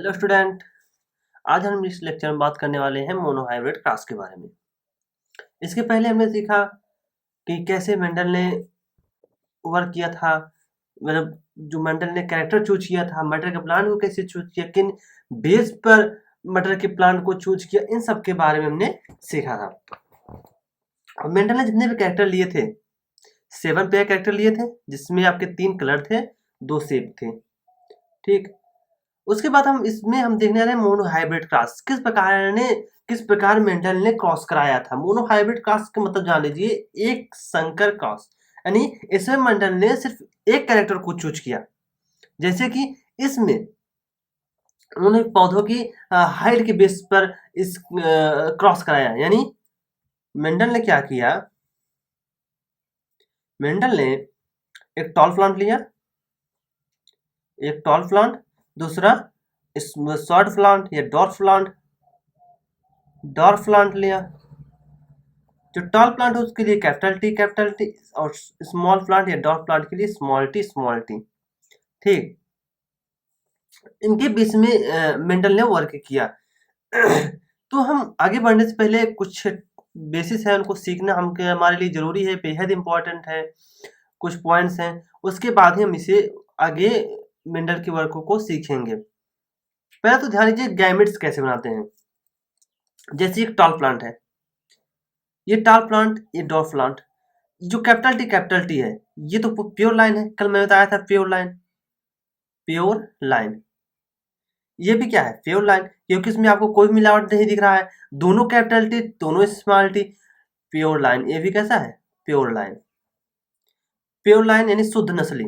Hello student. आज हम इस लेक्चर में बात करने वाले हैं मोनोहाइब्रिड क्लास के बारे में। इसके पहले हमने सीखा कि कैसे मेंडल ने वर्क किया था, मतलब जो मेंडल ने कैरेक्टर चूज किया था, मटर के प्लांट को कैसे चूज किया, किन बेस पर मटर के प्लांट को चूज किया, इन सब के बारे में हमने सीखा था। और मेंडल ने जितने भी कैरेक्टर लिए थे 7 पेयर कैरेक्टर लिए थे, जिसमें आपके 3 कलर थे, 2 शेप थे। ठीक, उसके बाद हम देखने आ रहे हैं मोनोहाइब्रिड क्रॉस। किस प्रकार मेंडल ने क्रॉस कराया था। मोनोहाइब्रिड क्रॉस का मतलब जान लीजिए एक संकर क्रॉस, यानी इसमें मेंडल ने सिर्फ एक कैरेक्टर को चूज किया। जैसे कि इसमें उन्होंने पौधों की हाइट के बेस पर इस क्रॉस कराया। यानी मेंडल ने क्या किया, मेंडल ने एक टॉल प्लांट लिया, एक टॉल प्लांट, दूसरा शॉर्ट प्लांट या डॉर्फ प्लांट लिया। जो टॉल प्लांट है उसके लिए कैपिटल टी और स्मॉल प्लांट या डॉर्फ प्लांट के लिए स्मॉल टी। ठीक, इनके बीच में मेंडल ने वर्क किया। तो हम आगे बढ़ने से पहले कुछ बेसिस है उनको सीखना हमारे लिए जरूरी है, बेहद इंपॉर्टेंट है। कुछ पॉइंट्स हैं, उसके बाद ही हम इसे आगे मेंडल के वर्कों को सीखेंगे। पहले तो ध्यान दीजिए गैमेट्स कैसे बनाते हैं। जैसे एक टॉल प्लांट है, ये टॉल प्लांट, ये डॉर्फ प्लांट। जो कैपिटल टी है ये तो प्योर लाइन है, कल मैंने बताया था प्योर लाइन। ये भी क्या है, प्योर लाइन, क्योंकि इसमें आपको कोई मिलावट नहीं दिख रहा है। दोनों कैपिटल टी, दोनों स्मॉल टी, प्योर लाइन। ये भी कैसा है, प्योर लाइन यानी शुद्ध नस्ली।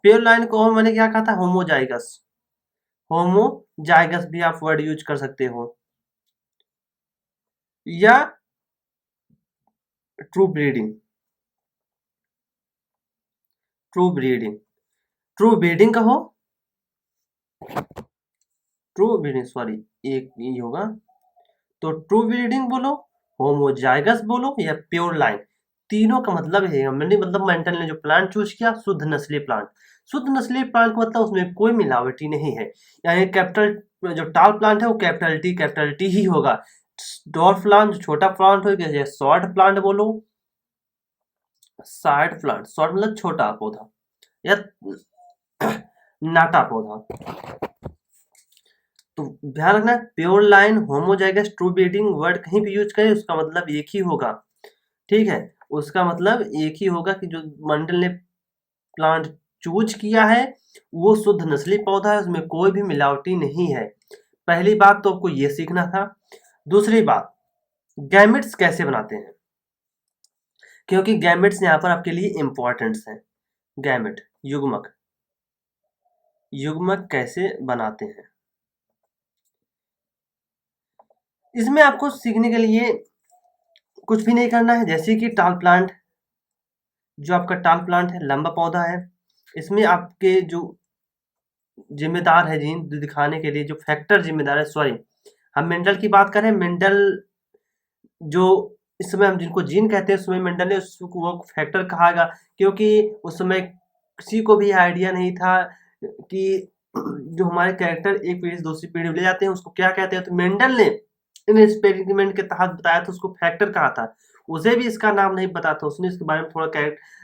प्योर लाइन को मैंने क्या कहा था, होमोजाइगस भी आप वर्ड यूज कर सकते हो, या ट्रू ब्रीडिंग कहो, सॉरी एक ही होगा। तो ट्रू ब्रीडिंग बोलो, होमोजाइगस बोलो या प्योर लाइन, तीनों का मतलब है मतलब मेंटल ने जो प्लांट चूज किया शुद्ध नस्ली प्लांट का मतलब उसमें कोई मिलावटी नहीं है। यानी कैपिटल जो टॉल प्लांट है वो कैपिटल टी ही होगा। डॉर्फ प्लांट जो छोटा प्लांट हो गया, शॉर्ट प्लांट बोलो, शॉर्ट मतलब छोटा पौधा या नाटा पौधा। तो ध्यान रखना, pure line, homozygous, true breeding word कहीं भी यूज करें उसका मतलब एक ही होगा। ठीक है, उसका मतलब एक ही होगा कि जो मंडल ने प्लांट चूज किया है वो शुद्ध नस्ली पौधा है, उसमें कोई भी मिलावटी नहीं है। पहली बात तो आपको ये सीखना था। दूसरी बात, गैमेट्स कैसे बनाते हैं, क्योंकि गैमेट्स यहाँ पर आपके लिए इंपॉर्टेंट हैं। गैमेट युग्मक कैसे बनाते हैं, इसमें आपको सीखने के लिए कुछ भी नहीं करना है। जैसे कि टॉल प्लांट, जो आपका टॉल प्लांट है, लंबा पौधा है, इसमें आपके जो जिम्मेदार है जीन दिखाने के लिए, जो फैक्टर जिम्मेदार है, सॉरी हम मेंडल की बात करें, मेंडल जो इस समय हम जिनको जीन कहते हैं उसमें मेंडल ने उसको वो फैक्टर कहागा, क्योंकि उस समय किसी को भी आइडिया नहीं था कि जो हमारे कैरेक्टर एक पीढ़ी से दूसरी पीढ़ी में ले जाते हैं उसको क्या कहते हैं। तो मेंडल ने इन एक्सपेरिमेंट के तहत बताया था, उसको फैक्टर कहा था। उसे भी इसका नाम नहीं पता था, उसने इसके बारे में थोड़ा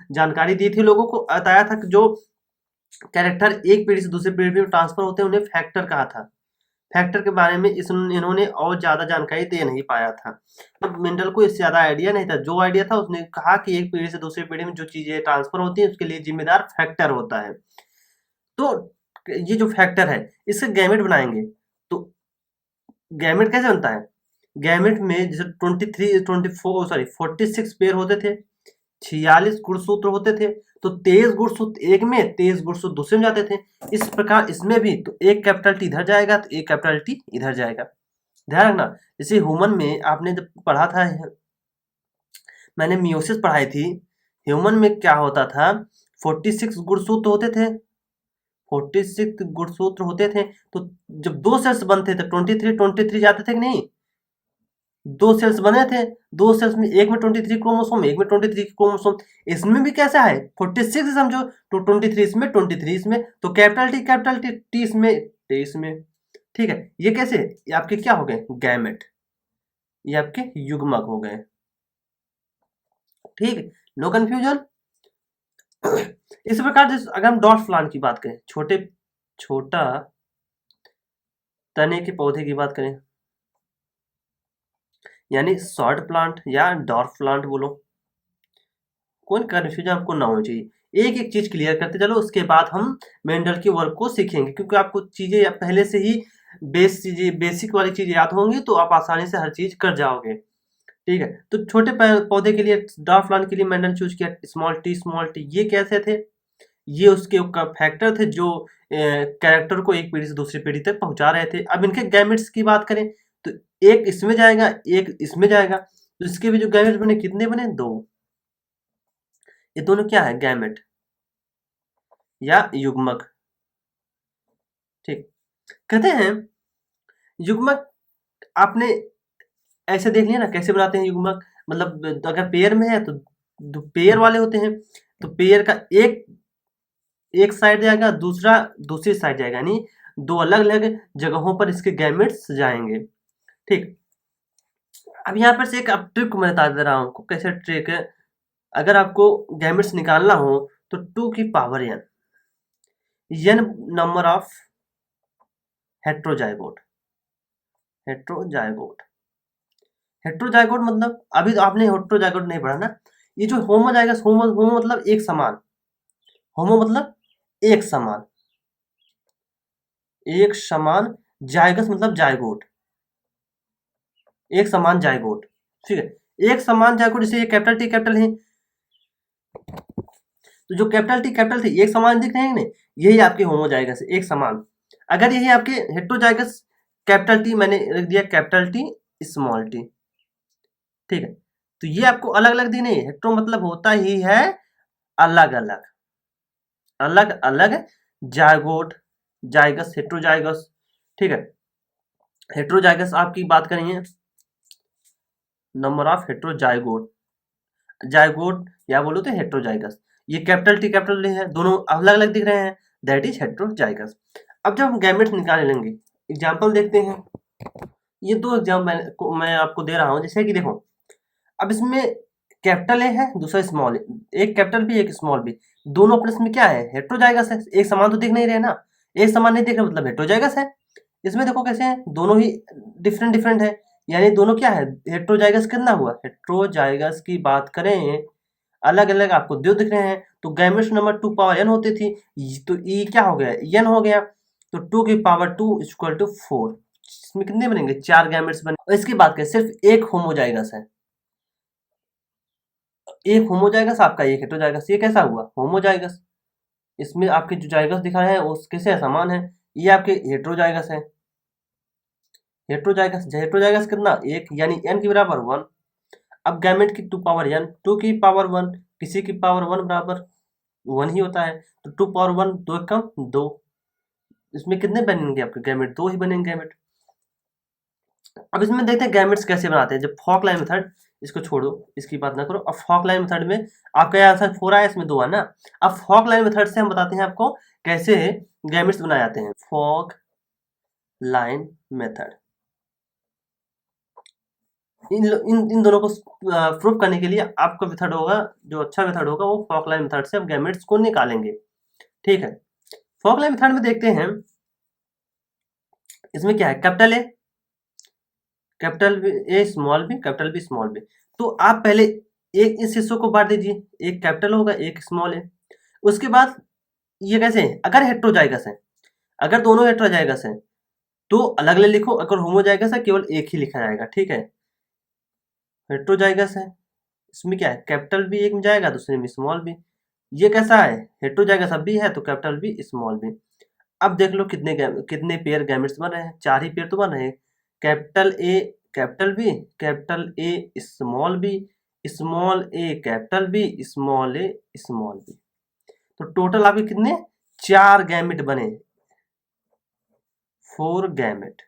जानकारी दी थी, लोगों को बताया था कि जो कैरेक्टर एक पीढ़ी से दूसरी पीढ़ी में ट्रांसफर होते हैं उन्हें फैक्टर कहा था। फैक्टर के बारे में इन्होंने और ज्यादा जानकारी दे नहीं पाया था, तो मेंडल को इससे ज्यादा आइडिया नहीं था। जो आइडिया था उसने कहा कि एक पीढ़ी से दूसरी पीढ़ी में जो चीजें ट्रांसफर होती है उसके लिए जिम्मेदार फैक्टर होता है। तो ये जो फैक्टर है इससे गैमेट बनाएंगे। तो गैमेट कैसे बनता है, गैमेट में जैसे 46 पेयर होते थे, 46 गुणसूत्र होते थे, तो 23 गुणसूत्र एक में, 23 गुणसूत्र दूसरे में जाते थे। इस प्रकार इसमें भी तो एक कैपिटल टी इधर जाएगा तो एक कैपिटल टी इधर जाएगा। ध्यान रखना, जैसे ह्यूमन में आपने जब पढ़ा था, मैंने मियोसिस पढ़ाई थी, ह्यूमन में क्या होता था, 46 गुणसूत्र होते थे, 46 गुणसूत्र होते थे। तो जब 2 सेल्स बनते थे 23 जाते थे कि नहीं, दो सेल्स बने थे, दो सेल्स में एक में 23 क्रोमोसोम, एक में 23 क्रोमोसोम। इसमें भी कैसा है 46 समझो, तो 23 इसमें 23 इसमें, तो कैपिटल टी टी इसमें टी इसमें। ठीक है, ये कैसे, ये आपके क्या हो गए गैमेट, ये आपके युग्मक हो गए। ठीक, नो कंफ्यूजन। इस प्रकार से अगर हम डॉट प्लांट की बात करें, छोटा तने के पौधे की बात करें, यानी शॉर्ट प्लांट या डॉर्फ प्लांट बोलो, कोई कंफ्यूजन आपको ना होनी चाहिए। एक एक चीज क्लियर करते चलो, उसके बाद हम मेंडल के वर्क को सीखेंगे, क्योंकि आपको चीजें पहले से ही बेसिक वाली चीज याद होंगी, तो आप आसानी से हर चीज कर जाओगे। ठीक है, तो छोटे पौधे के लिए, डॉर्फ प्लांट के लिए मेंडल चूज किया स्मॉल टी। ये कैसे थे, ये उसके फैक्टर थे जो कैरेक्टर को एक पीढ़ी से दूसरी पीढ़ी तक पहुंचा रहे थे। अब इनके गैमेट्स की बात करें तो एक इसमें जाएगा, एक इसमें जाएगा, तो इसके भी जो गैमेट्स बने कितने बने, दो। ये दोनों क्या है, गैमेट या युग्मक। ठीक, कहते हैं युग्मक, आपने ऐसे देख लिया ना कैसे बनाते हैं युग्मक, मतलब अगर पेयर में है तो पेयर वाले होते हैं, तो पेयर का एक एक साइड जाएगा, दूसरा दूसरी साइड जाएगा, यानी दो अलग अलग जगहों पर इसके गैमेट्स जाएंगे। ठीक, अब यहाँ पर से एक अब ट्रिक मैं बता दे रहा हूँ आपको, कैसे ट्रिक है। अगर आपको गैमेट्स निकालना हो तो 2 की power n number of heterozygote. Heterozygote heterozygote मतलब, अभी तो आपने हेट्रोजाइगोट नहीं पढ़ा ना। ये जो होमोजाइगस, होमो मतलब एक समान, होमो मतलब एक समान, एक समान, जाइगस मतलब जाइगोट, एक समान जाइगोट। ठीक है, एक समान जाइगोट, जैसे ये कैपिटल टी कैपिटल है, तो जो कैपिटल टी एक समान दिख रहे हैं नहीं, यही आपके होमोजाइगस है, एक समान। अगर यही आपके हेट्रोजाइगस, कैपिटल टी मैंने रख दिया, कैपिटल टी स्मॉल टी। ठीक है, तो ये आपको अलग अलग दिख नहीं, हेट्रो मतलब होता ही है अलग अलग, अलग अलग जाइगोट, जाइगस, हेट्रोजाइगस। ठीक है, हेट्रोजाइगस आपकी बात करेंगे, नंबर ऑफ हेट्रोजाइगोट, जाइगोट या बोलो तो हेट्रोजाइगस। ये कैपिटल टी है, दोनों अलग अलग दिख रहे हैं, दैट इज हेट्रोजाइगस। अब जब हम गैमेट्स निकालने लेंगे, एग्जाम्पल देखते हैं। ये दो एग्जाम मैं आपको दे रहा हूं, जैसे कि देखो, अब इसमें कैपिटल ए है, दूसरा स्मॉल ए, एक कैपिटल भी एक स्मॉल भी, दोनों प्लस में क्या है, हेट्रोजाइगस है। एक समान तो दिख नहीं रहे ना, एक समान नहीं दिख रहा मतलब हेट्रोजाइगस है। इसमें देखो कैसे है, दोनों ही डिफरेंट डिफरेंट है, यानी दोनों क्या है, हेट्रोजाइगस कितना हुआ, हेट्रोजाइगस की बात करें अलग अलग आपको दो दिख रहे हैं, तो गैमेट्स नंबर 2 पावर n होती थी, तो ई क्या हो गया, n हो गया, तो 2 की पावर 2 इक्वल टू 4। इसमें कितने बनेंगे, 4 गैमेट्स बने। और इसकी बात करें, सिर्फ एक होमोजाइगस है, एक होमोजाइगस आपका, एक हेटेरोजाइगस, ये कैसा हुआ होमोजाइगस। इसमें आपके जो जाइगस दिखा रहे हैं वो किससे समान है, ये आपके हेटेरोजाइगस है। हेटेरोजाइगस कितना, एक, यानी n की बराबर 1। अब गैमेट की 2 पावर n, 2 की पावर 1, किसी की पावर 1 बराबर 1 ही होता है, तो 2 पावर 1, 2 कम 2। इसमें कितने बनेंगे आपके गैमेट, 2 ही बनेंगे गैमेट। अब इसमें देखते हैं गैमेट्स कैसे बनाते हैं, जब फॉक लाइन मेथड, इसको छोड़ो, इसकी बात ना करो। अब फॉक लाइन मेथड में आपका यहाँ आंसर 4 आया, इसमें 2 है ना। अब फॉक लाइन मेथड से हम बताते हैं आपको कैसे गैमेट्स बनाए जाते हैं। फॉक लाइन मेथड, इन दोनों को प्रूव करने के लिए आपका मेथड होगा, जो अच्छा मेथड होगा वो फॉक लाइन मेथड से हम गैमेट्स को निकालेंगे। ठीक है, फॉक लाइन मेथड में देखते हैं, इसमें क्या है, capital A, capital A small B, capital B small B. तो आप पहले एक इस हिस्सों को बांट दीजिए, एक कैपिटल होगा एक स्मॉल है। उसके बाद ये कैसे है, अगर हेट्रोजाइगस है, अगर दोनों हेट्रोजाइगस हैं तो अलग अलग लिखो, अगर होमोजाइगस है केवल एक ही लिखा जाएगा। ठीक है, हेट्रोजाइगस है, इसमें क्या है, कैपिटल बी एक में जाएगा, दूसरे में स्मॉल बी। ये कैसा है, हेट्रोजाइगस अब भी है तो कैपिटल बी स्मॉल बी। अब देख लो कितने पेयर गैमेट्स बन रहे हैं, 4 ही पेयर तो बन रहे हैं, capital A capital B, capital A small B, small A capital B, small A small B. तो टोटल आपके कितने, 4 गैमेट बने, 4 गैमेट,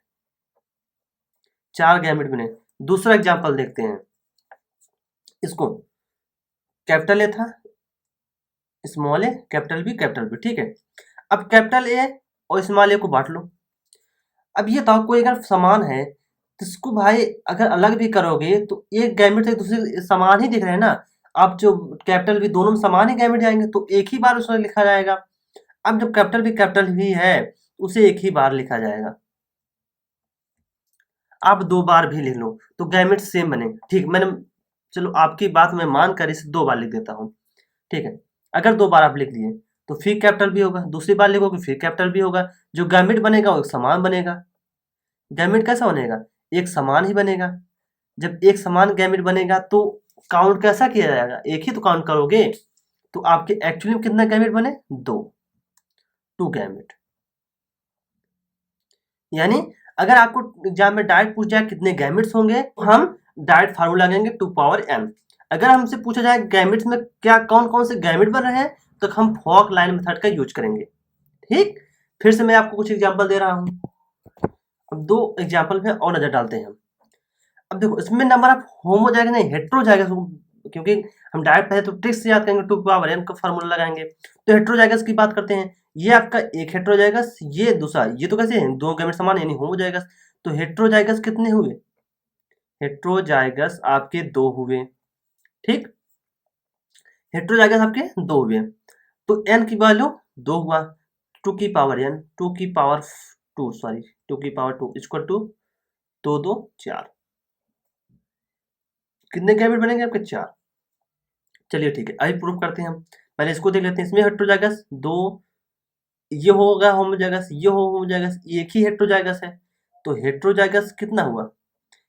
4 गैमेट बने। दूसरा एग्जाम्पल देखते हैं, इसको कैपिटल ए था, स्मॉल ए, कैपिटल बी, ठीक है। अब कैपिटल ए और स्मॉल ए को बांट लो। अब ये था कोई अगर समान है तो इसको भाई अगर अलग भी करोगे तो एक गैमेट से दूसरे समान ही दिख रहे हैं ना। आप जो कैपिटल भी दोनों में समान ही गैमेट जाएंगे तो एक ही बार उसमें लिखा जाएगा। अब जब कैपिटल भी है उसे एक ही बार लिखा जाएगा। आप दो बार भी लिख लो तो गैमेट सेम बनेंगे। ठीक, मैंने चलो आपकी बात मैं मान कर इसे दो बार लिख देता हूँ। ठीक है, अगर दो बार आप लिख लिए तो फिर कैपिटल भी होगा, दूसरी बार लिखोगे फिर कैपिटल भी होगा। जो गैमेट बनेगा वो एक समान बनेगा। गैमेट कैसा बनेगा? एक समान ही बनेगा। जब एक समान गैमेट बनेगा तो काउंट कैसा किया जाएगा? एक ही तो काउंट करोगे। तो आपके एक्चुअली में कितना गैमेट बने? दो, टू गैमेट। यानी अगर आपको एग्जाम में डायरेक्ट पूछ जाए कितने गैमेट्स होंगे तो हम डायरेक्ट फार्मूला लगाएंगे 2 पावर n। अगर हमसे पूछा जाए गैमेट्स में क्या कौन कौन से गैमेट बन रहे हैं तो हम फॉक लाइन मेथड का यूज करेंगे। ठीक, फिर से मैं आपको कुछ एग्जांपल दे रहा हूं। अब दो एग्जांपल पे और नजर डालते हैं हम। अब देखो इसमें नंबर ऑफ होमो जाएगा नहीं हेट्रो जाएगा, क्योंकि हम डायरेक्ट पहले तो ट्रिक से याद करेंगे 2 पावर n का फार्मूला लगाएंगे। तो हेट्रोजाइगस की बात करते हैं। ये आपका एक हेट्रोजाइगस, ये दूसरा, ये तो कैसे है? दो गैमेट समान यानी होमोजाइगस। तो हेट्रोजाइगस कितने हुए? हेट्रोजाइगस आपके दो हुए। ठीक, हेट्रोजाइगस आपके दो हुए। तो n की वैल्यू दो हुआ, 2 की पावर n, 2 की पावर 2 सॉरी 2 की पावर 2 इक्वल टू 2 2 4। कितने गैमेट बनेंगे आपके? 4। चलिए ठीक है, अभी प्रूफ करते हैं हम। पहले इसको देख लेते हैं। इसमें हेट्रोजाइगस दो, ये होगा होमोजाइगस, ये हो होमोजाइगस, एक ही हेट्रोजाइगस है। तो हेट्रोजाइगस कितना हुआ?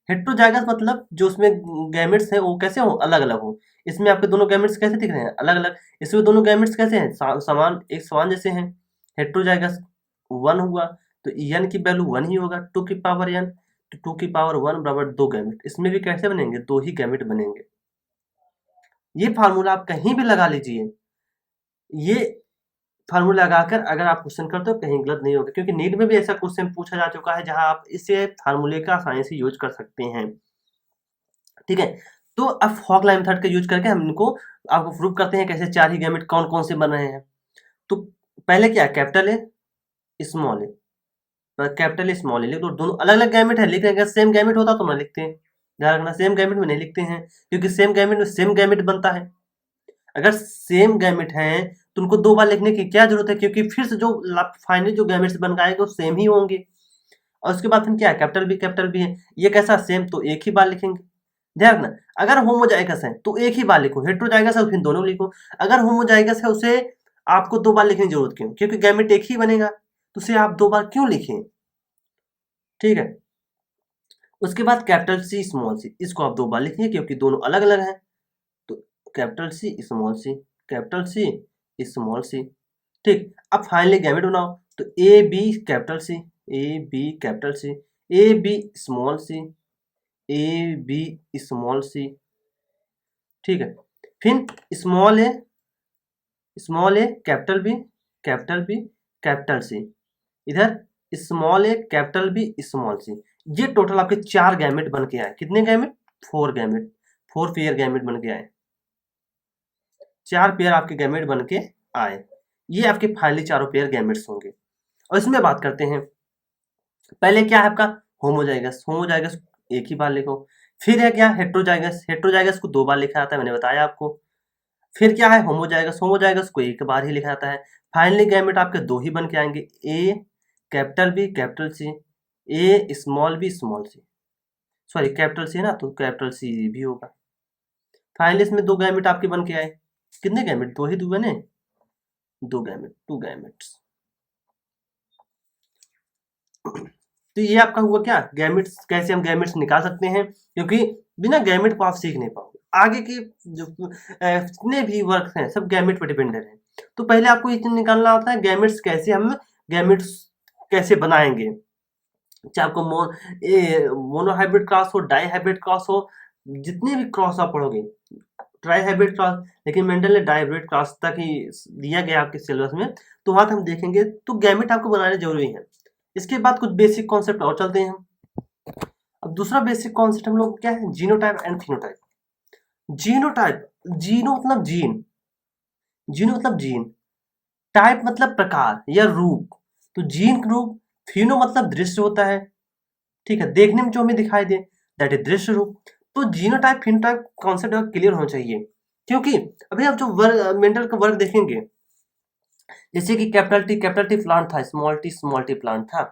हेट्रोजाइगस मतलब जो उसमें गैमेट्स हैं वो कैसे हो? अलग अलग हो। इसमें आपके दोनों गैमेट्स कैसे दिख रहे हैं? अलग अलग। इसमें दोनों गैमेट्स कैसे हैं? समान, एक समान जैसे हैं। हेट्रोजाइगस 1 हुआ तो n की वैल्यू 1 ही होगा, 2 की पावर n। तो 2 की पावर 1 बराबर 2 गैमेट। इसमें भी कैसे बनेंगे? दो ही गैमेट बनेंगे। ये फार्मूला आप कहीं भी लगा लीजिए, ये फार्मूला लगाकर अगर आप क्वेश्चन करते हो कहीं गलत नहीं होगा, क्योंकि नीट में भी ऐसा क्वेश्चन पूछा जा चुका है जहां आप इसे फार्मूले का आसानी से यूज कर सकते हैं। ठीक है, तो अब फॉक लाइन मेथड का यूज करके हम इनको आपको प्रूव करते हैं कैसे चार ही गैमेट कौन कौन से बन रहे हैं। तो पहले क्या? Capital A small A, capital A small A लिख दो। दोनों अलग अलग गैमेट है, लिख रहे हैं। अगर सेम गैमेट होता तो ना लिखते हैं, ध्यान रखना सेम गैमेट में नहीं लिखते हैं, क्योंकि सेम गैमेट में सेम गैमेट बनता है। अगर सेम गैमेट हैं तो उनको दो बार लिखने की क्या जरूरत है, क्योंकि फिर से जो फाइनली जो गैमेट्स बन आएंगे वो सेम ही होंगे। और उसके बाद फिर क्या है? कैपिटल बी है, ये कैसा? सेम, तो एक ही बार लिखेंगे। ध्यान रखना, अगर होमोजाइगस है तो एक ही बार लिखो, हेट्रोजाइगस है तो फिर दोनों लिखो। अगर होमोजाइगस है उसे आपको दो बार लिखने की जरूरत क्यों? क्योंकि गैमेट एक ही बनेगा, तो उसे आप दो बार क्यों लिखें? ठीक है, उसके बाद कैपिटल सी स्मॉल सी, इसको आप दो बार लिखिए क्योंकि दोनों अलग अलग हैं। तो capital C small C, capital C small C. ठीक, अब फाइनली गैमेट बनाओ। तो A B capital C, A B capital C, A B small C, A B small C. ठीक है, फिर small A capital B, capital B capital C, इधर small A capital B small C. ये total आपके चार gamete बन के आए। कितने गैमेट? 4 गैमेट, 4 पेयर गैमेट बन के आए। 4 पेयर आपके गैमेट बन के आए। ये आपके फाइनली चारों पेयर गैमेट्स होंगे। और इसमें बात करते हैं, पहले क्या है आपका? होमोजाइगस, होमोजाइगस एक ही बार लिखो। फिर है क्या? हेट्रोजाइगस, हेट्रोजाइगस को दो बार लिखा जाता है, मैंने बताया आपको। फिर क्या है? होमोजाइगस, होमोजाइगस को एक बार ही लिखा जाता है। फाइनली गैमेट आपके दो ही बन के आएंगे, ए कैपिटल बी कैपिटल सी, ए स्मॉल बी स्मॉल सी। सॉरी कैपिटल सी है ना तो कैपिटल सी भी होगा। फाइनली इसमें दो गैमेट आपके बन के आए। कितने गैमेट? दो ही दो बने, दो गैमेट, टू गैमेट्स। तो ये आपका हुआ क्या? गैमेट्स। कैसे हम गैमेट्स निकाल सकते हैं, क्योंकि बिना गैमेट को आप सीख नहीं पाओगे। आगे के जो जितने भी वर्क हैं सब गैमेट पर डिपेंडेंट हैं। तो पहले आपको ये चीज निकालना होता है गैमेट्स कैसे, हम गैमेट्स कैसे बनाएंगे। चाहे आपको मोनोहाइब्रिड क्रॉस हो, डाई हाइब्रिड क्रॉस हो, जितने भी क्रॉस आप पढ़ोगे, ट्राई हाइब्रिड क्रॉस, लेकिन मेंडल ने डाई हाइब्रिड क्रॉस तक ही दिया गया आपके सिलेबस में, तो वहां हम देखेंगे। तो गैमेट आपको बनाने जरूरी है। इसके बाद कुछ बेसिक कॉन्सेप्ट और चलते हैं हम। अब दूसरा बेसिक कॉन्सेप्ट हम लोग क्या है, जीनोटाइप एंड फिनोटाइप। जीनोटाइप, जीनो मतलब जीन, जीनो मतलब जीन, टाइप मतलब प्रकार या रूप, तो जीन रूप, फिनो मतलब दृश्य होता है, ठीक है, देखने में जो हमें दिखाई दे, दैट इज दृश्य रूप। तो जीनोटाइप फिनोटाइप कॉन्सेप्ट क्लियर होना चाहिए, क्योंकि अभी आप जो वर्ग मेंडल का वर्ग देखेंगे, जैसे कि कैपिटल टी प्लांट था, स्मॉल टी प्लांट था,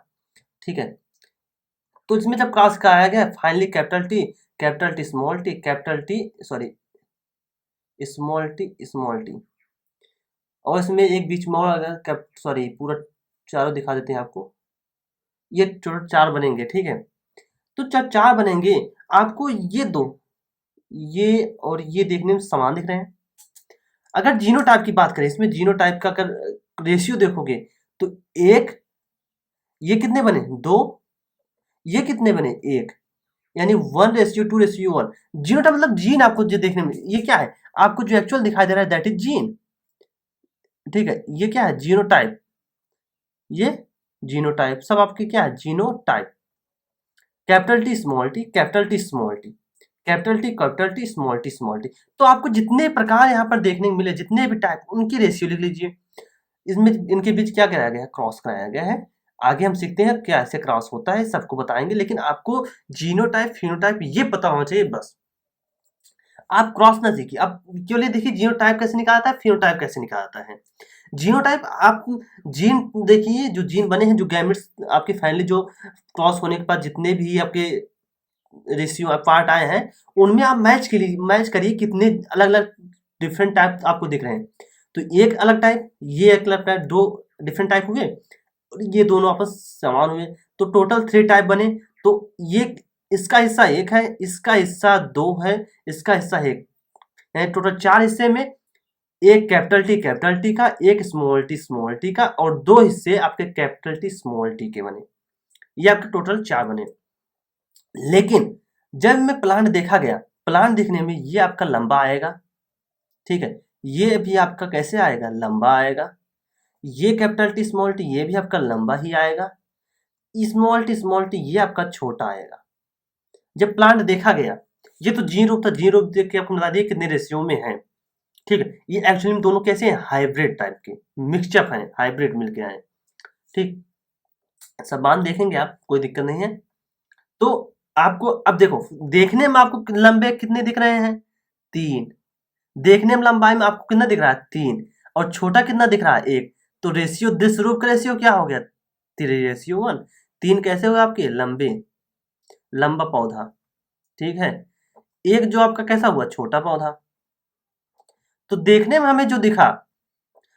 ठीक है, तो इसमें जब क्रॉस कराया गया finally capital T small T, capital T sorry small T, और इसमें एक बीच में और अगर सॉरी पूरा चारों दिखा देते हैं आपको, ये टोटल 4 बनेंगे, ठीक है। तो जब 4 बनेंगे, आपको ये दो, ये और ये देखने में समान दिख रहे हैं। अगर जीनोटाइप की बात करें, इसमें जीनोटाइप का अगर रेशियो देखोगे तो एक, ये कितने बने 2, ये कितने बने 1, यानी 1:2:1। जीनोटाइप मतलब जीन, आपको जो देखने में ये क्या है, आपको जो एक्चुअल दिखाई दे रहा है दैट इज जीन, ठीक है, ये क्या है जीनोटाइप, ये जीनोटाइप, सब आपके क्या है genotype. Capital T small T, capital T small T, capital T small T. तो आपको जितने प्रकार यहाँ पर देखने को मिले, जितने भी टाइप, उनकी रेशियो लिख लीजिए। इसमें इनके बीच क्या कराया गया है, क्रॉस कराया गया है। आगे हम सीखते हैं क्या ऐसे क्रॉस होता है, सबको बताएंगे, लेकिन आपको जीनोटाइप फिनोटाइप ये पता होना चाहिए बस। आप क्रॉस ना सीखिए, अब केवल देखिए जीनोटाइप कैसे निकालता है, फिनोटाइप कैसे निकालता है। जीनोटाइप, आप जीन देखिए, जो जीन बने हैं, जो गैमेट्स आपके फाइनली जो क्रॉस होने के बाद जितने भी आपके रेशियो पार्ट आए हैं, उनमें आप मैच करिए कितने अलग अलग डिफरेंट टाइप आपको दिख रहे हैं। तो एक अलग टाइप, ये एक अलग टाइप, 2 डिफरेंट टाइप हुए, और ये दोनों आपस समान हुए, तो टोटल 3 टाइप बने। तो ये इसका हिस्सा 1 है, इसका हिस्सा 2 है, इसका हिस्सा 1, यानी टोटल 4 हिस्से में एक कैपिटल टी का, एक स्मॉल टी का, और 2 हिस्से आपके कैपिटल टी स्मॉल टी के बने। ये आपके टोटल 4 बने। लेकिन जब में प्लांट देखा गया, प्लांट दिखने में ये आपका लंबा आएगा, ठीक है, ये भी आपका कैसे आएगा, लंबा आएगा। ये कैपिटल टी स्मॉल टी, ये भी आपका लंबा ही आएगा। स्मॉल टी ये आपका छोटा आएगा। जब प्लांट देखा गया, ये तो जीन रूप था, जीन रूप देख के आपको बता दिया कितने रेशियो में है, ठीक है। ये एक्चुअली में दोनों कैसे हैं, हाइब्रिड टाइप के, मिक्सचअप हैं, हाइब्रिड मिलके आए, ठीक। सब मान देखेंगे आप, कोई दिक्कत नहीं है। तो आपको अब देखो, देखने में आपको लंबे कितने दिख रहे हैं, 3, देखने में लंबाई में आपको कितना दिख रहा है, 3, और छोटा कितना दिख रहा है, 1। तो रेशियो, दिस रूप का रेशियो क्या हो गया, 3:1। 3 कैसे हुआ आपके, लंबे, लंबा पौधा, ठीक है। एक जो आपका कैसा हुआ, छोटा पौधा। तो देखने में हमें जो दिखा,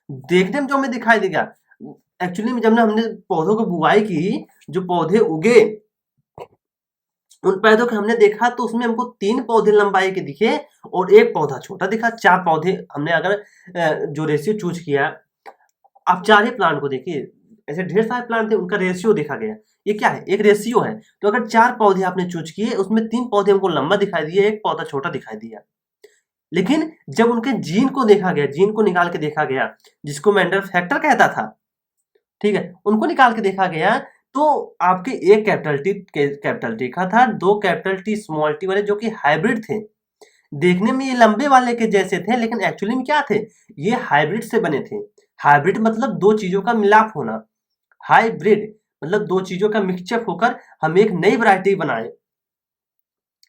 देखने में जो हमें दिखाई देगा, एक्चुअली में जब हमने पौधों को बुआई की, जो पौधे उगे, उन पौधों को हमने देखा तो उसमें हमको 3 पौधे लंबाई के दिखे और 1 पौधा छोटा दिखा। 4 पौधे हमने अगर जो रेशियो चूज किया, आप 4 ही प्लांट को देखिए, ऐसे ढेर सारे प्लांट थे, उनका रेशियो देखा गया। ये क्या है, एक रेशियो है। तो अगर 4 पौधे आपने चूज किए, उसमें 3 पौधे हमको लंबा दिखाई दिए, 1 पौधा छोटा दिखाई दिया। लेकिन जब उनके जीन को देखा गया, जीन को निकाल के देखा गया, जिसको मेंडल फैक्टर कहता था, ठीक है, उनको निकाल के देखा गया, तो आपके एक कैपिटल टी का था, 2 कैपिटल टी स्मॉल टी वाले, जो कि हाइब्रिड थे। देखने में ये लंबे वाले के जैसे थे, लेकिन एक्चुअली में क्या थे, ये हाइब्रिड से बने थे। हाइब्रिड मतलब 2 चीजों का मिलाप होना, हाइब्रिड मतलब 2 चीजों का मिक्सचअप होकर हम एक नई वैरायटी बनाए।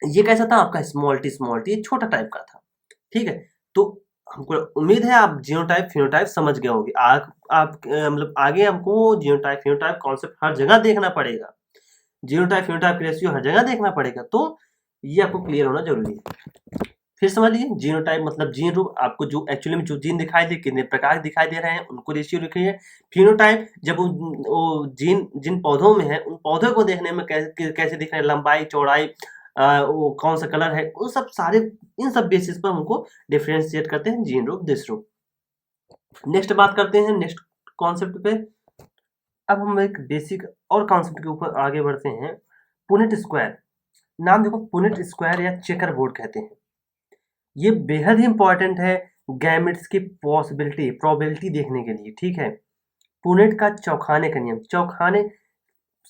ये कैसा था आपका, स्मॉल टी छोटा टाइप का था, ठीक है। तो हमको उम्मीद है आप जीनोटाइप फिनोटाइप समझ गए होंगे। आप मतलब आगे हमको जीनोटाइप फिनोटाइप कॉन्सेप्ट हर जगह देखना पड़ेगा, जीनोटाइप फिनोटाइप रेशियो हर जगह देखना पड़ेगा, तो ये आपको क्लियर होना जरूरी है। फिर समझ लीजिए, जीनोटाइप मतलब जीन रूप, आपको जो एक्चुअली में जो जीन दिखाई दे, कितने प्रकार दिखाई दे रहे हैं, उनको रेशियो लिखिए। फिनोटाइप, जब वो जीन जिन पौधों में है, उन पौधों को देखने में कैसे दिख रहे हैं, लंबाई चौड़ाई, वो कौन सा कलर है, वो सब सारे, इन सब बेसिस पर हमको डिफ्रेंशिएट करते हैं जीन रूप दिस रूप। नेक्स्ट बात करते हैं नेक्स्ट कॉन्सेप्ट पे। अब हम एक बेसिक और कॉन्सेप्ट के ऊपर आगे बढ़ते हैं। पुनेट स्क्वायर, नाम देखो, पुनेट स्क्वायर या चेकर बोर्ड कहते हैं। ये बेहद ही इंपॉर्टेंट है गैमेट्स की प्रोबेबिलिटी देखने के लिए, ठीक है। पुनेट का चौखाने का नियम, चौखाने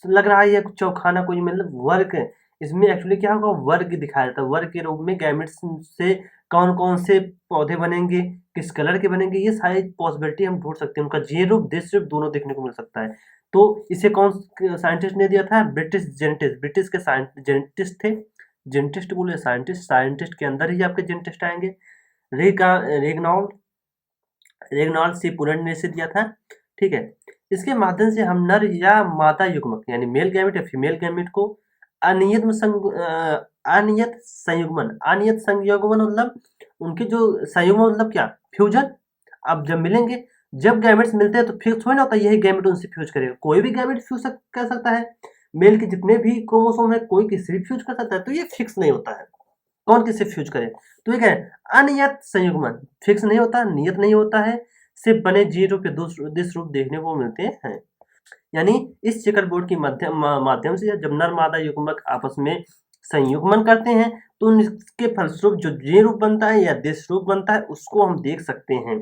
लग रहा है ये चौखाना कोई मतलब वर्ग इसमें एक्चुअली क्या होगा, वर्ग दिखाया जाता है, वर्ग के रूप में गैमेट्स से कौन कौन से पौधे बनेंगे, किस कलर के बनेंगे, ये सारी पॉसिबिलिटी हम ढूंढ सकते हैं। उनका जीन रूप देश रूप दोनों देखने को मिल सकता है। तो इसे कौन साइंटिस्ट ने दिया था, ब्रिटिश जेनेटिस्ट, ब्रिटिश के जेनेटिस्ट थे, जेनेटिस्ट बोले साइंटिस्ट, साइंटिस्ट के अंदर ही आपके जेनेटिस्ट आएंगे। रेगनॉल्ड रेगनॉल्ड सी पुनर ने इसे दिया था। ठीक है, इसके माध्यम से हम नर या मादा युग्मक यानी मेल गैमेट या फीमेल गैमेट को अनियत अनियत संयुग्मन, अनियत संयुग्मन मतलब उनके जो संयुग्मन मतलब क्या, फ्यूजन। अब जब मिलेंगे, जब गैमेट्स मिलते हैं तो फिक्स थोड़ी ना होता यही गैमेट उनसे फ्यूज करेगा, कोई भी गैमेट फ्यूज कर सकता है, मेल के जितने भी क्रोमोसोम है कोई किसी भी फ्यूज कर सकता है, तो ये फिक्स नहीं होता है कौन किससे फ्यूज करे। तो ये क्या है, अनियत संयुग्मन, फिक्स नहीं होता, नियत नहीं होता है, सिर्फ बने जीन रूप के दिस रूप देखने को मिलते हैं। यानी इस चेकर बोर्ड की माध्यम से जब नर मादा युग्मक आपस में संयुग्मन करते हैं तो इसके फलस्वरूप जो जीन रूप बनता है या दिस रूप बनता है उसको हम देख सकते हैं।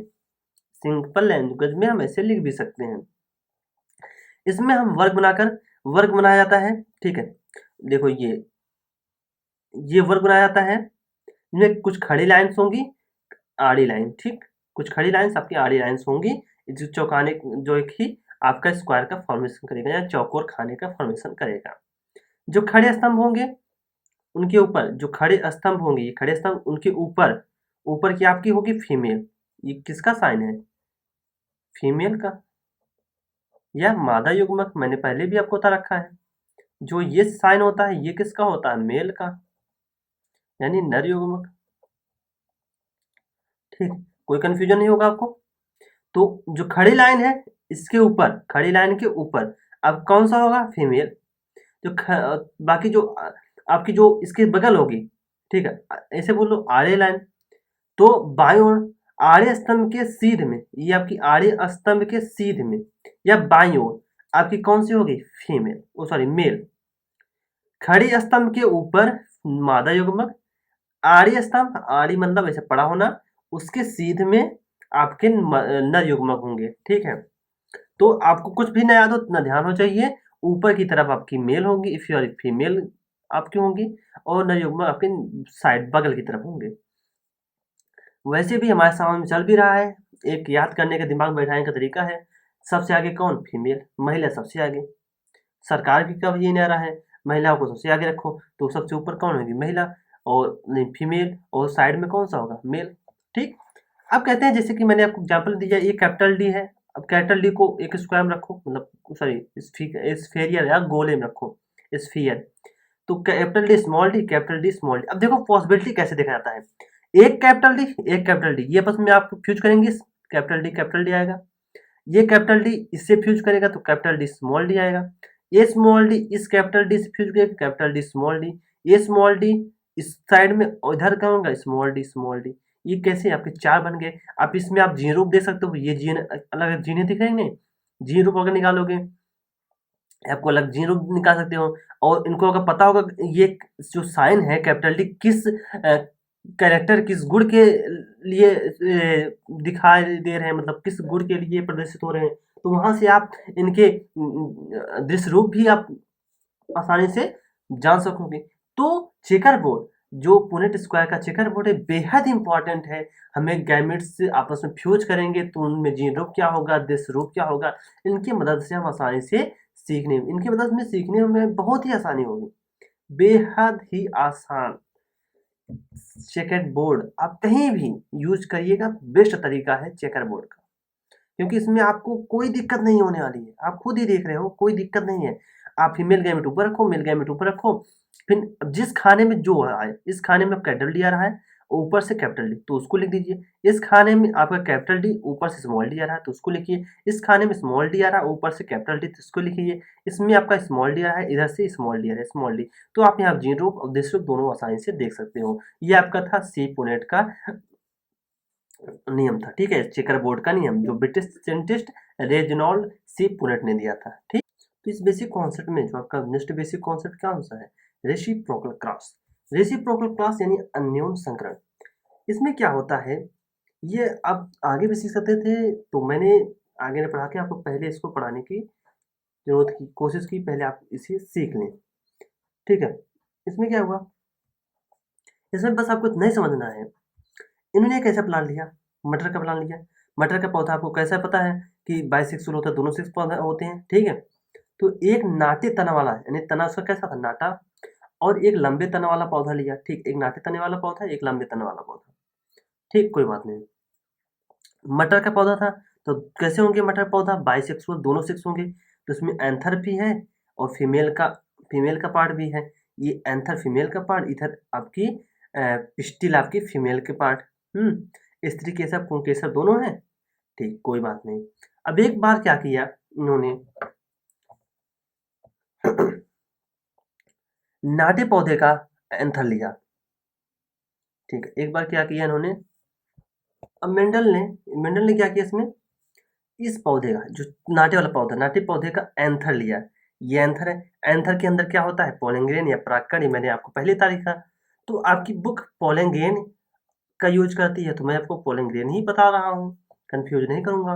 सिंपल लैंग्वेज में हम ऐसे लिख भी सकते हैं। इसमें हम वर्ग बनाया जाता है। ठीक है, देखो ये वर्ग बनाया जाता है, इनमें कुछ खड़ी लाइन्स होंगी, आड़ी लाइन, ठीक, कुछ खड़ी लाइन्स आपकी आड़ी लाइन्स होंगी जो चौकाने जो एक ही आपका स्क्वायर का फॉर्मेशन करेगा या चौकोर खाने का फॉर्मेशन करेगा। जो खड़े स्तंभ होंगे उनके ऊपर, जो खड़े स्तंभ होंगे, ये खड़े स्तंभ उनके ऊपर, ऊपर की आपकी होगी फीमेल, ये किसका साइन है, फीमेल का, या मादा युग्मक, मैंने पहले भी आपको बता रखा है। जो ये साइन होता है ये किसका होता है, मेल का, यानी नर युग्मक। ठीक, कोई कंफ्यूजन नहीं होगा आपको। तो जो खड़ी लाइन है इसके ऊपर, खड़ी लाइन के ऊपर अब कौन सा होगा, फीमेल। जो बाकी जो आपकी जो इसके बगल होगी, ठीक है, ऐसे बोलो आड़े लाइन, तो बाईं ओर आड़े स्तंभ के सीध में, ये आपकी आड़े स्तंभ के सीध में या बाईं ओर आपकी कौन सी होगी, फीमेल, ओ सॉरी मेल। खड़ी स्तंभ के ऊपर मादा युग्मक, आड़ी स्तंभ, आड़ी मतलब ऐसे पड़ा होना, उसके सीध में आपके नर युग्मक होंगे। ठीक है, तो आपको कुछ भी ना याद हो ना ध्यान हो चाहिए, ऊपर की तरफ आपकी मेल होगी, इफ यू आर फीमेल आपकी होंगी, और नर युग्मक आपके साइड बगल की तरफ होंगे। वैसे भी हमारे सामने में चल भी रहा है, एक याद करने का दिमाग बैठाने का तरीका है, सबसे आगे कौन, फीमेल, महिला सबसे आगे। सरकार की कब ये नारा है महिलाओं को सबसे आगे रखो, तो सबसे ऊपर कौन होगी, महिला, और नहीं फीमेल, और साइड में कौन सा होगा, मेल। ठीक, अब कहते हैं जैसे कि मैंने आपको एग्जांपल दिया, ये कैपिटल डी है, अब कैपिटल डी को एक स्क्वायर में रखो, मतलब सॉरी स्फेरियर या गोले में रखो, स्फीयर। तो capital D small D, capital D small D. अब देखो पॉसिबिलिटी कैसे देखा जाता है, एक कैपिटल डी एक कैपिटल डी, ये आपस में आप फ्यूज करेंगे, कैपिटल डी आएगा, ये कैपिटल डी इससे फ्यूज करेगा तो कैपिटल डी स्मॉल डी आएगा, ये स्मॉल डी इस कैपिटल डी से फ्यूज करेगा कैपिटल डी स्मॉल डी, ये स्मॉल डी इस साइड में इधर का होगा स्मॉल डी। ये कैसे आपके चार बन गए। आप इसमें आप जीन रूप दे सकते हो, ये जीन अलग जीने दिख रहे हैं, जीन रूप अगर निकालोगे आपको अलग जीन रूप निकाल सकते हो। और इनको अगर पता होगा ये जो साइन है कैपिटल डी किस कैरेक्टर, किस गुण के लिए दिखाई दे रहे हैं, मतलब किस गुण के लिए प्रदर्शित हो रहे हैं, तो वहां से आप इनके दृश्य रूप भी आप आसानी से जान सकोगे। तो चेकर बोर्ड, जो पुनेट स्क्वायर का चेकर बोर्ड है, बेहद इंपॉर्टेंट है। हमें गैमेट्स आपस में फ्यूज करेंगे तो उनमें जीन रूप क्या होगा, दृश्य रूप क्या होगा, इनकी मदद से हम आसानी से इनकी मदद में सीखने में बहुत ही आसानी होगी, बेहद ही आसान। चेकर बोर्ड आप कहीं भी यूज करिएगा, बेस्ट तरीका है चेकर बोर्ड का, क्योंकि इसमें आपको कोई दिक्कत नहीं होने वाली है, आप खुद ही देख रहे हो कोई दिक्कत नहीं है। आप फीमेल गैमेट ऊपर रखो, मेल गैमेट ऊपर रखो, फिर जिस खाने में जो आए, इस खाने में कैपिटल डी आ रहा है ऊपर से कैपिटल डी तो उसको लिख दीजिए, इस खाने में आपका कैपिटल डी ऊपर से स्मॉल डी आ रहा है तो उसको लिखिए, इस खाने में स्मॉल डी आ रहा है ऊपर से कैपिटल डी तो उसको लिखिए, इसमें आपका स्मॉल डी आ रहा है इधर से स्मॉल डी आ रहा है स्मॉल डी। तो आप यहाँ जीन रूप और दृश्य रूप दोनों आसानी से देख सकते हो। ये आपका था सी पुनेट का नियम था। ठीक है, चेकर बोर्ड का नियम जो British scientist Reginald C Punnett ने दिया था। ठीक, तो इस बेसिक कॉन्सेप्ट में जो आपका नेक्स्ट बेसिक कॉन्सेप्ट क्या सा है, रेसिप्रोकल क्रॉस। रेसिप्रोकल क्रॉस यानी अन्योन संकरण। इसमें क्या होता है, ये आप आगे भी सीख सकते थे, तो मैंने आगे ने पढ़ा के आपको पहले इसको पढ़ाने की जरूरत की कोशिश की, पहले आप इसे सीख लें। ठीक है, इसमें क्या हुआ, इसमें बस आपको इतना ही समझना है, इन्होंने कैसा प्लान लिया, मटर का प्लान लिया। मटर का पौधा आपको कैसा पता है कि बाइसेक्सुअल होता है, दोनों सेक्स पौधा होते हैं, ठीक है। तो एक नाटे तना वाला, यानी तना उसका कैसा था, नाटा, और एक लंबे तना वाला पौधा लिया, ठीक। एक नाटे तने वाला पौधा, एक लंबे तना वाला पौधा, ठीक, कोई बात नहीं। मटर का पौधा था, तो कैसे होंगे मटर पौधा, बाइसेक्सुअल, दोनों सेक्स होंगे, तो इसमें एंथर भी है और फीमेल का पार्ट भी है। ये एंथर फीमेल का पार्ट, इधर आपकी पिस्टिल आपकी फीमेल के पार्ट। स्त्री केसर पुंकेसर दोनों है, ठीक, कोई बात नहीं। अब एक बार क्या किया इन्होंने, नाटे पौधे का एंथर लिया, ठीक है। एक बार क्या किया इन्होंने, अब मेंडल ने क्या किया इसमें, इस पौधे का जो नाटे वाला पौधा, नाटे पौधे का एंथर लिया। ये एंथर है, एंथर के अंदर क्या होता है, पोलन ग्रेन या परागकण, ये मैंने आपको पहले तारीखा। तो आपकी बुक पोलन ग्रेन का यूज करती है, तो मैं आपको पोलन ग्रेन ही बता रहा हूँ, कंफ्यूज नहीं करूंगा।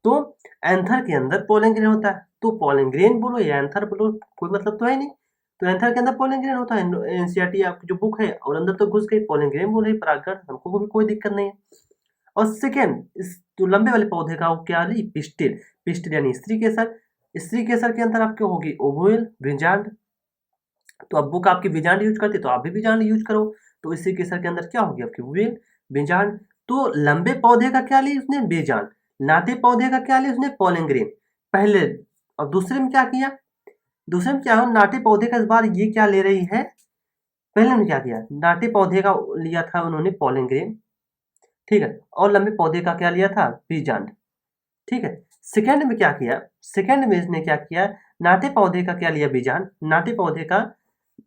तो एंथर के अंदर पोलन ग्रेन होता है, तो पोलन ग्रेन बोलो या एंथर बोलो, कोई मतलब तो है नहीं। तो एंथर के अंदर पोलन ग्रेन होता है, एनसीईआरटी आपकी जो बुक है और अंदर तो घुस गई, पोलन ग्रेन बोले परागकण, हमको भी कोई दिक्कत नहीं है। और सेकेंड, इस जो लंबे वाले पौधे का वो क्या ली, पिस्टिल, पिस्टिल यानी स्त्री केसर। स्त्री केसर के अंदर आपके होगी ओवुल ब्रिंजाल्ड, तो अब बुक आपकी ब्रिंजाल्ड यूज करती है, तो आप भी ब्रिंजाल्ड यूज करो। तो स्त्री केसर के अंदर क्या होगी आपकी ओवुल ब्रिंजाल्ड। तो लंबे पौधे का क्या ली उसने, ब्रिंजाल्ड। नाटे पौधे का क्या ली उसने, पोलन ग्रेन, पहले। और दूसरे में क्या किया, दूसरे में क्या हो, नाटे पौधे का इस बार ये क्या ले रही है, पहले में क्या किया, नाटे पौधे का लिया था उन्होंने पोलन ग्रेन, ठीक है, और लंबे पौधे का क्या लिया था, बीजांड, ठीक है। सेकंड में क्या किया, सेकंड में इसने क्या किया, नाटे पौधे का क्या लिया, बीजांड, नाटे पौधे का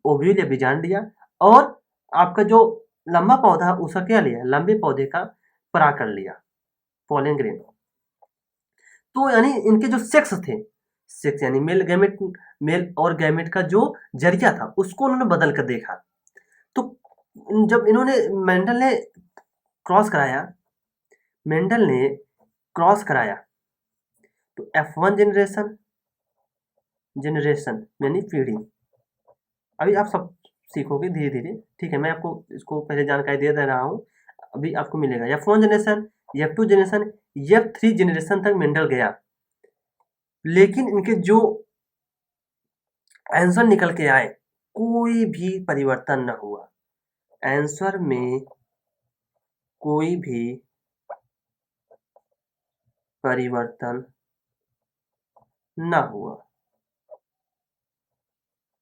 ओव्यूल या बीजांड लिया, और आपका जो लंबा पौधा उसका क्या लिया, लंबे पौधे का परागकण लिया, पोलन ग्रेन। तो यानी इनके जो सेक्स थे, सेक्स यानी मेल गैमेट, मेल और गैमेट का जो जरिया था उसको उन्होंने बदल कर देखा। तो जब इन्होंने मेंडल ने क्रॉस कराया, मेंडल ने क्रॉस कराया, तो F1 जनरेशन यानी पीढ़ी, अभी आप सब सीखोगे धीरे धीरे, ठीक है। मैं आपको इसको पहले जानकारी दे रहा हूँ, अभी आपको मिलेगा F1 generation, F2 generation, F3 generation तक मेंडल गया, लेकिन इनके जो आंसर निकल के आए कोई भी परिवर्तन न हुआ, आंसर में कोई भी परिवर्तन न हुआ,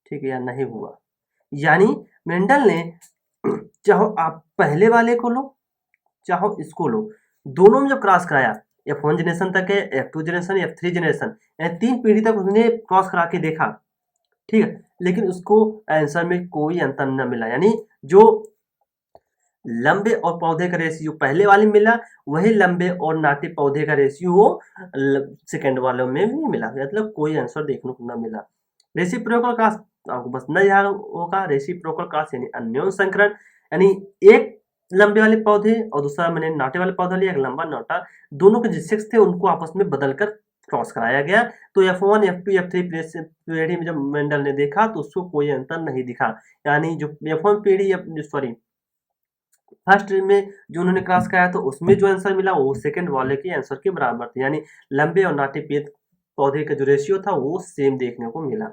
ठीक है, या नहीं हुआ। यानी मेंडल ने चाहो आप पहले वाले को लो चाहो इसको लो, दोनों में जब क्रॉस कराया, F1 जनरेशन तक है, F2 जनरेशन, F3 जनरेशन, यानी 3 पीढ़ी तक उसने क्रॉस करा के देखा, ठीक है, लेकिन उसको आंसर में कोई अंतर न मिला। यानी जो लंबे और पौधे का रेशियो पहले वाले में मिला, वही लंबे और नाटे पौधे का रेशियो सेकंड वालों में भी मिला, मतलब कोई आंसर देखने को न मिला। रेसिप्रोकल क्रॉस आपको बस न याद होगा, रेसिप्रोकल क्रॉस यानी अन्योन संकरण, यानी एक लंबे वाले पौधे और दूसरा मैंने नाटे वाले पौधा लिया, एक लंबा नाटा, दोनों के जो सेक्स थे उनको आपस में बदलकर क्रॉस कराया गया। तो F1 F2 F3 पीढ़ी में जब मेंडल ने देखा तो उसको कोई अंतर नहीं दिखा, यानी जो F1 पीढ़ी, सॉरी फर्स्ट में जो उन्होंने क्रॉस कराया तो उसमें जो आंसर मिला वो सेकंड वाले के आंसर के बराबर थे, यानी लंबे और नाटे पेड़ पौधे का जो रेशियो था वो सेम देखने को मिला।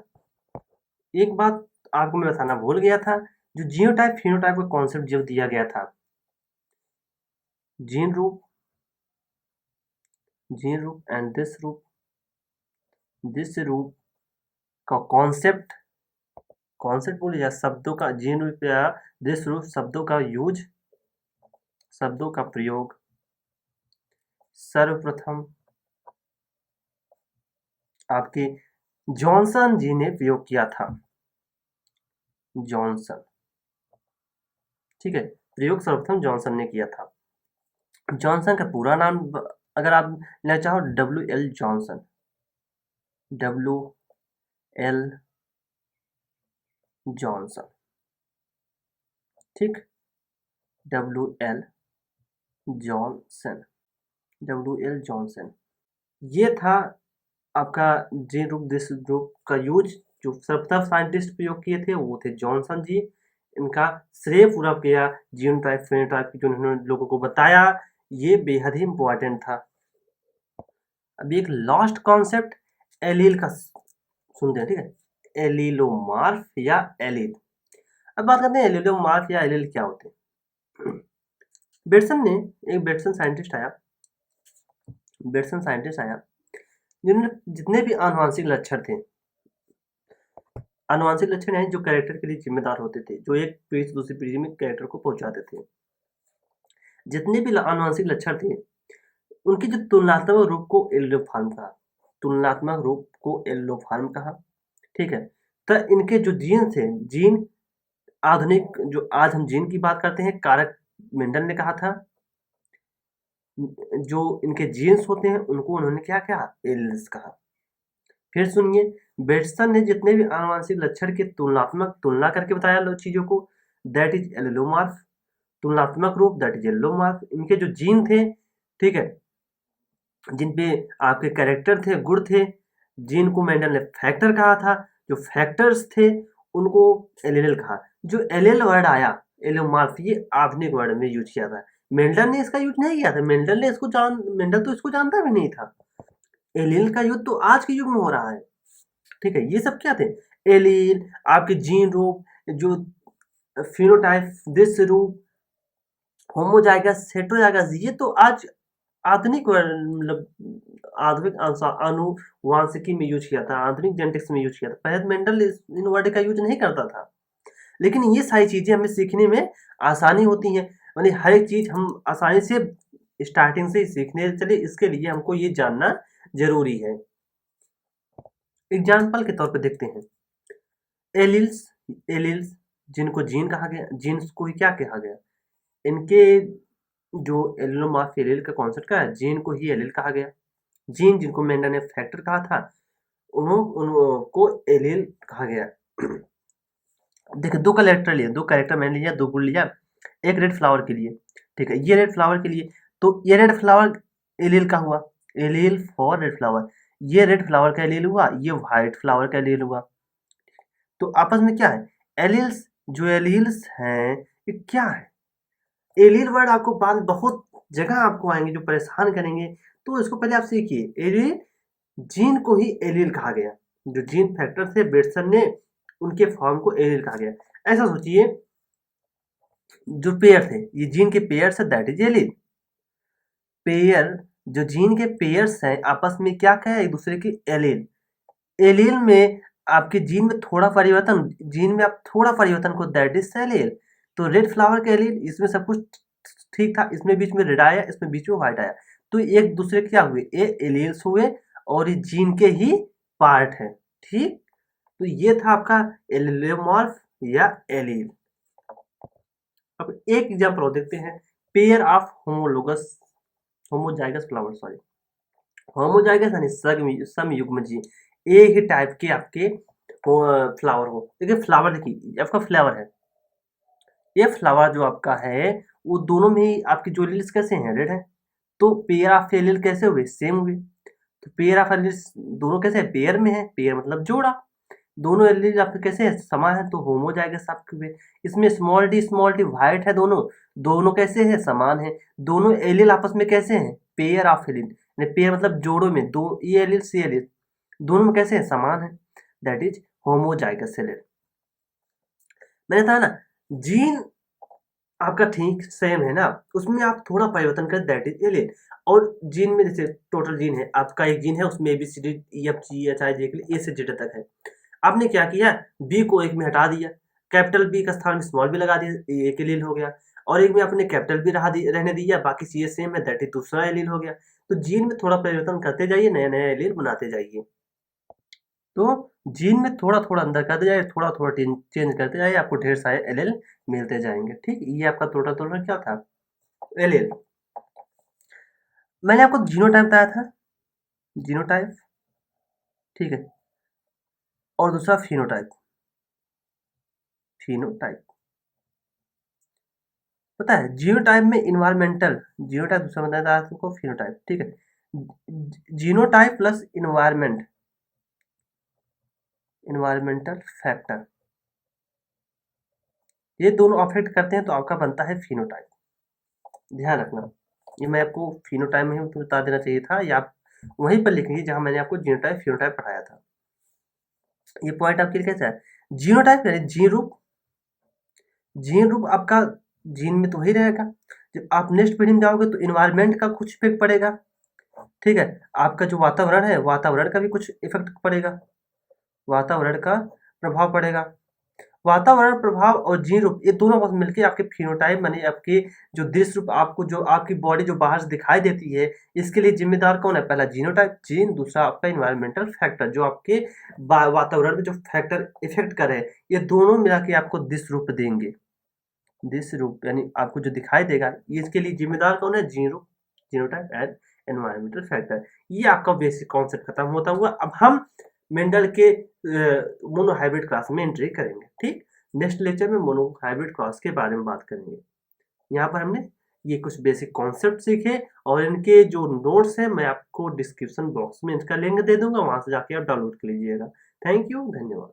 एक बात आपको मैं बताना भूल गया था, जो जीनोटाइप फिनोटाइप का कॉन्सेप्ट जब दिया गया था, जीन रूप एंड दिस रूप का कॉन्सेप्ट बोले या शब्दों का, जीन रूप या दिस रूप शब्दों का यूज, शब्दों का प्रयोग सर्वप्रथम आपके जॉनसन जी ने प्रयोग किया था, जॉनसन, ठीक है, प्रयोग सर्वप्रथम जॉनसन ने किया था। जॉनसन का पूरा नाम अगर आप लेना चाहो, WL जॉनसन, WL जॉनसन, ठीक, WL जॉनसन, ये था आपका जीन रूप दिस रूप का यूज जो सर्वप्रथम साइंटिस्ट प्रयोग किए थे वो थे जॉनसन जी। इनका श्रेय पूरा किया जीनोटाइप फेनोटाइप जो उन्होंने लोगों को बताया, ये बेहद ही इंपॉर्टेंट था। अभी एक लास्ट कॉन्सेप्ट एलील का सुनते हैं, ठीक है, एलीलोमार्फ या एलील। अब बात करते हैं एलीलोमार्फ या एलील क्या होते हैं। बेटसन ने एक बेटसन साइंटिस्ट आया जिन्होंने जितने भी आनुवांशिक लक्षण थे, आनुवांशिक लक्षण यानी जो कैरेक्टर के लिए जिम्मेदार होते थे, जो एक पीढ़ी से दूसरी पीढ़ी में कैरेक्टर को पहुंचाते थे, जितने भी आनुवांशिक लक्षण थे उनके जो तुलनात्मक रूप को एल्लोफॉर्म कहा, तुलनात्मक रूप को एल्लोफॉर्म कहा, ठीक है। तो इनके जो जीन थे, जीन आधुनिक जो आज हम जीन की बात करते हैं, कारक मेंडल ने कहा था, जो इनके जीन्स होते हैं उनको उन्होंने क्या कहा, एलील्स कहा। फिर सुनिए, बेटसन ने जितने भी आनुवांशिक लक्षण की तुलना करके बताया लो चीजों को, दैट इज एलिलोमार्फ। तुलनात्मक रूप दैट इज एलिलोमार्फ। इनके जो जीन थे, ठीक है, जिन पे आपके कैरेक्टर थे, गुण थे, जिनको मेंडल ने फैक्टर कहा था, जो फैक्टर्स थे उनको एलिल कहा। जो एलिल वर्ड आया एलिलोमार्फ, ये आधुनिक वर्ड में यूज किया था, मेंडल ने इसका यूज नहीं किया था। मेंडल तो इसको जानता भी नहीं था। एलील का युद्ध तो आज के युग में हो रहा है, ठीक है। ये सब क्या थे, एलील, आपके जीन रूप, जो फिनोटाइप, दृश्य रूप, होमोजाइगस, हेटेरोजाइगस, ये तो आज आधुनिक मतलब आधुनिक आनुवांशिकी में यूज किया था, आधुनिक जेनेटिक्स में यूज किया था। पहले मेंडल इन वर्ड का यूज नहीं करता था। लेकिन ये सारी चीजें हमें सीखने में आसानी होती है, मतलब हर एक चीज हम आसानी से स्टार्टिंग से ही सीखने चले, इसके लिए हमको ये जानना जरूरी है। एग्जाम्पल के तौर पे देखते हैं, एलिल्स, एलिल्स जिनको जीन कहा गया, जीन्स को ही क्या कहा गया, इनके जो एलिलोमार्फ एलील का कॉन्सेप्ट का है, जीन को ही एलील कहा गया। जीन जिनको मेंडल ने फैक्टर कहा था, उनको एलील कहा गया। देखिए, दो कैरेक्टर मैंने लिया, दो गुण लिया, एक रेड फ्लावर के लिए, ठीक है, ये रेड फ्लावर के लिए, तो ये रेड फ्लावर एलील का हुआ, एलील फॉर रेड फ्लावर। ये रेड फ्लावर का एलील हुआ, ये व्हाइट फ्लावर का एलील हुआ। तो आपस में क्या है, एलील्स, जो एलील्स हैं ये क्या है, एलील वर्ड आपको बाद बहुत जगह आपको आएंगे जो परेशान करेंगे, तो इसको पहले आप सीखिए। एलील, जीन को ही एलील कहा गया, जो जीन फैक्टर थे बेटसन ने उनके फॉर्म को एलील कहा गया। ऐसा सोचिए, जो पेयर थे, ये जीन के पेयर है, दैट इज एलील। पेयर, जो जीन के पेयर्स हैं आपस में क्या कहे एक दूसरे की, एलील। एलील में आपके जीन में थोड़ा परिवर्तन, जीन में आप थोड़ा परिवर्तन को, दैट इज एलील। तो रेड फ्लावर का एलील, इसमें सब कुछ ठीक था, इसमें बीच में रेड आया, इसमें बीच में व्हाइट आया, तो एक दूसरे क्या हुए, ये एलील्स हुए और ये जीन के ही पार्ट है, ठीक। तो ये था आपका एलिलोमॉर्फ या एलील। अब एक एग्जांपल और देखते हैं, pair of homozygous flower, sorry, homozygous यानी समयुग्मजीय, एक ही टाइप के आपके फ्लावर हो। देखिए फ्लावर, देखिए आपका फ्लावर है, ये फ्लावर जो आपका है वो दोनों में ही आपके जो एलील्स कैसे हैं, रेड है। तो पेयर ऑफ एलील कैसे हुए, सेम हुए। तो पेयर ऑफ एलील्स दोनों कैसे है, पेयर में है, पेयर मतलब जोड़ा, दोनों एलील आपके कैसे है, समान है, तो होमोजाइगस आपके हुए। इसमें स्मॉल डी व्हाइट है, दोनों दोनों कैसे है, समान है। दोनों एलील आपस में कैसे हैं, पेयर ऑफ एलील, पेयर मतलब जोड़ों में, दो ये एलील सी एलील दोनों में कैसे है, समान है, दैट इज होमोजाइगस एलील। मैंने कहा ना, जीन आपका ठीक सेम है ना, उसमें आप थोड़ा परिवर्तन कर, दैट इज एलील। और जीन में जैसे टोटल जीन है आपका, एक जीन है उसमें ABCD EFG HI के लिए A से Z तक है। आपने क्या किया, बी को एक में हटा दिया, कैपिटल बी का स्थान में स्मॉल बी लगा दिया, एक एलील हो गया। और एक में आपने कैपिटल बी रहने दिया, बाकी सी सेम है, दैट इज दूसरा एलील हो गया। तो जीन में थोड़ा परिवर्तन करते जाइए, नया नया एलील बनाते जाइए। तो जीन में थोड़ा थोड़ा अंदर करते जाइए, थोड़ा थोड़ा चेंज करते जाइए, आपको ढेर सारे एलील मिलते जाएंगे, ठीक। ये आपका टोटल क्या था, एलील। मैंने आपको जीनोटाइप बताया था, जीनोटाइप, ठीक है, और दूसरा फिनोटाइप। फिनोटाइप पता है, जीनोटाइप में इन्वायरमेंटल, जीनोटाइप दूसरा बताया था आपको, फिनोटाइप, ठीक है। Genotype plus environment, environmental factor, ये दोनों अफेक्ट करते हैं तो आपका बनता है फिनोटाइप। ध्यान रखना, ये मैं आपको फिनोटाइप में ही तो बता देना चाहिए था, या आप वहीं पर लिखेंगे जहां मैंने आपको जीनोटाइप फिनोटाइप पढ़ाया था। ये पॉइंट आपके लिए कैसा है, जीनोटाइप यानी जीन रूप, जीन रूप आपका जीन में तो वही रहेगा। जब आप नेक्स्ट पीढ़ी में जाओगे तो इन्वायरमेंट का कुछ इफेक्ट पड़ेगा, ठीक है, आपका जो वातावरण है वातावरण का भी कुछ इफेक्ट पड़ेगा, वातावरण का प्रभाव पड़ेगा। वातावरण प्रभाव और जीन रूप ये दोनों बस मिलके आपके फिनोटाइप माने आपके जो दृश्य रूप आपको जो आपकी बॉडी जो बाहर से दिखाई देती है, इसके लिए जिम्मेदार कौन है, पहला जीनोटाइप जीन, दूसरा आपका इन्वायरमेंटल फैक्टर जो आपके वातावरण में जो फैक्टर इफेक्ट करे, ये दोनों मिला के आपको दृश्य रूप देंगे। दृश्य रूप यानी आपको जो दिखाई देगा, ये इसके लिए जिम्मेदार कौन है, जीन रूप, जीनोटाइप एंड एनवायरमेंटल फैक्टर। ये आपका बेसिक कॉन्सेप्ट खत्म होता हुआ अब हम मेंडल के मोनो हाइब्रिड क्लास में एंट्री करेंगे। ठीक, नेक्स्ट लेक्चर में मोनो हाइब्रिड क्लास के बारे में बात करेंगे। यहाँ पर हमने ये कुछ बेसिक कॉन्सेप्ट सीखे और इनके जो नोट्स हैं मैं आपको डिस्क्रिप्शन बॉक्स में इनका लिंक दे दूंगा, वहां से जाके आप डाउनलोड कर लीजिएगा। थैंक यू, धन्यवाद।